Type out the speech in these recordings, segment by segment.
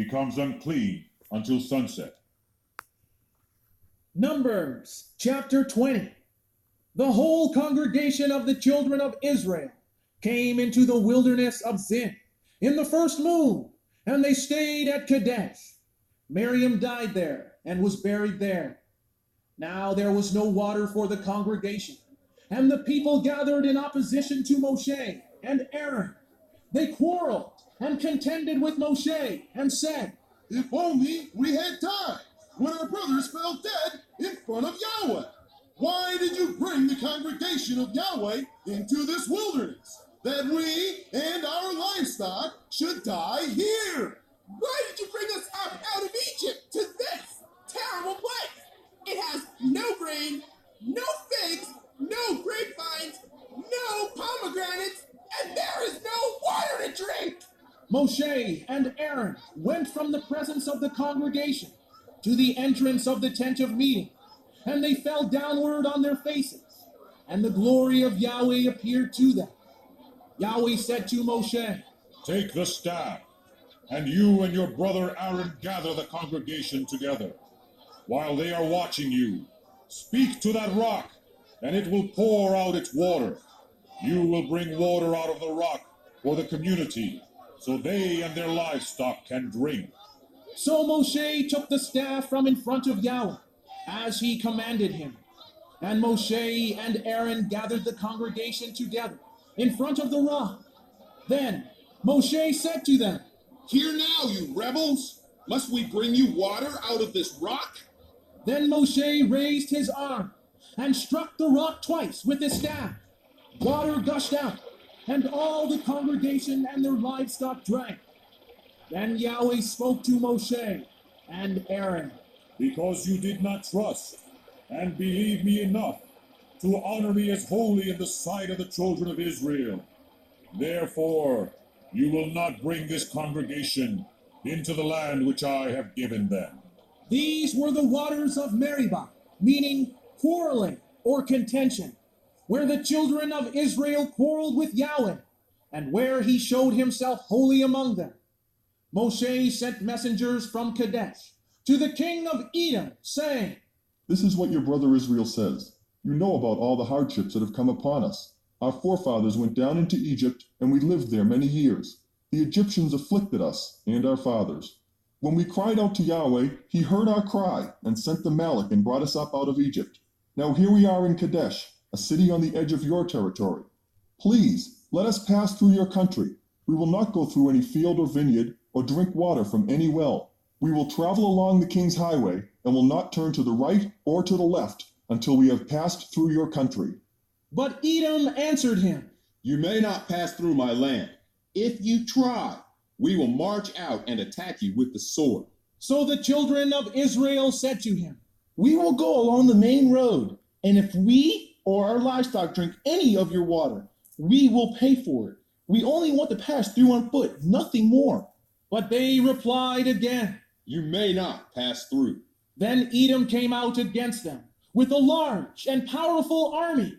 becomes unclean until sunset. Numbers chapter 20. The whole congregation of the children of Israel came into the wilderness of Zin in the first moon, and they stayed at Kadesh. Miriam died there and was buried there. Now there was no water for the congregation, and the people gathered in opposition to Moshe and Aaron. They quarreled and contended with Moshe and said, "If only we had died when our brothers fell dead in front of Yahweh. Why did you bring the congregation of Yahweh into this wilderness, that we and our livestock should die here? Why did you bring us up out of Egypt to this terrible place? It has no grain, no figs, no grapevines, no pomegranates, and there is no water to drink." Moshe and Aaron went from the presence of the congregation to the entrance of the tent of meeting, and they fell downward on their faces, and the glory of Yahweh appeared to them. Yahweh said to Moshe, "Take the staff, and you and your brother Aaron gather the congregation together. While they are watching you, speak to that rock, and it will pour out its water. You will bring water out of the rock for the community, so they and their livestock can drink." So Moshe took the staff from in front of Yahweh, as he commanded him. And Moshe and Aaron gathered the congregation together in front of the rock. Then Moshe said to them, "Hear now, you rebels! Must we bring you water out of this rock?" Then Moshe raised his arm and struck the rock twice with his staff. Water gushed out, and all the congregation and their livestock drank. Then Yahweh spoke to Moshe and Aaron. "Because you did not trust and believe me enough to honor me as holy in the sight of the children of Israel, therefore you will not bring this congregation into the land which I have given them." These were the waters of Meribah, meaning quarreling or contention, where the children of Israel quarreled with Yahweh, and where he showed himself holy among them. Moshe sent messengers from Kadesh to the king of Edom, saying, "This is what your brother Israel says. You know about all the hardships that have come upon us. Our forefathers went down into Egypt, and we lived there many years. The Egyptians afflicted us and our fathers. When we cried out to Yahweh, he heard our cry and sent the Malak and brought us up out of Egypt. Now here we are in Kadesh, a city on the edge of your territory. Please, let us pass through your country. We will not go through any field or vineyard or drink water from any well. We will travel along the king's highway and will not turn to the right or to the left until we have passed through your country." But Edom answered him, "You may not pass through my land. If you try, we will march out and attack you with the sword." So the children of Israel said to him, "We will go along the main road, and if we or our livestock drink any of your water, we will pay for it. We only want to pass through on foot, nothing more." But they replied again. "You may not pass through." Then Edom came out against them with a large and powerful army,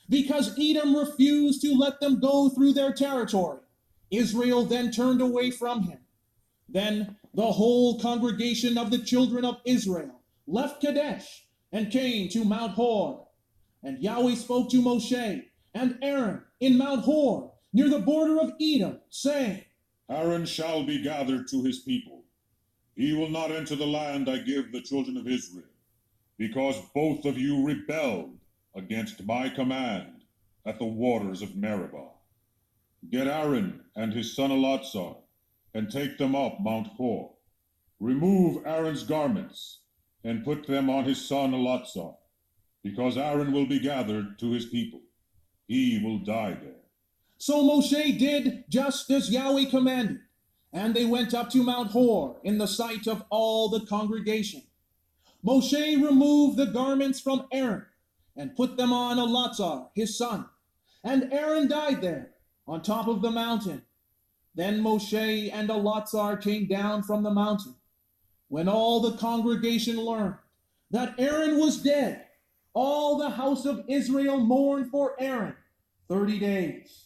because Edom refused to let them go through their territory. Israel then turned away from him. Then the whole congregation of the children of Israel left Kadesh and came to Mount Hor. And Yahweh spoke to Moshe and Aaron in Mount Hor, near the border of Edom, saying, "Aaron shall be gathered to his people. He will not enter the land I give the children of Israel, because both of you rebelled against my command at the waters of Meribah. Get Aaron and his son Eleazar, and take them up Mount Hor. Remove Aaron's garments, and put them on his son Eleazar, because Aaron will be gathered to his people. He will die there." So Moshe did just as Yahweh commanded, and they went up to Mount Hor in the sight of all the congregation. Moshe removed the garments from Aaron and put them on Eleazar, his son, and Aaron died there on top of the mountain. Then Moshe and Eleazar came down from the mountain. When all the congregation learned that Aaron was dead, all the house of Israel mourned for Aaron 30 days.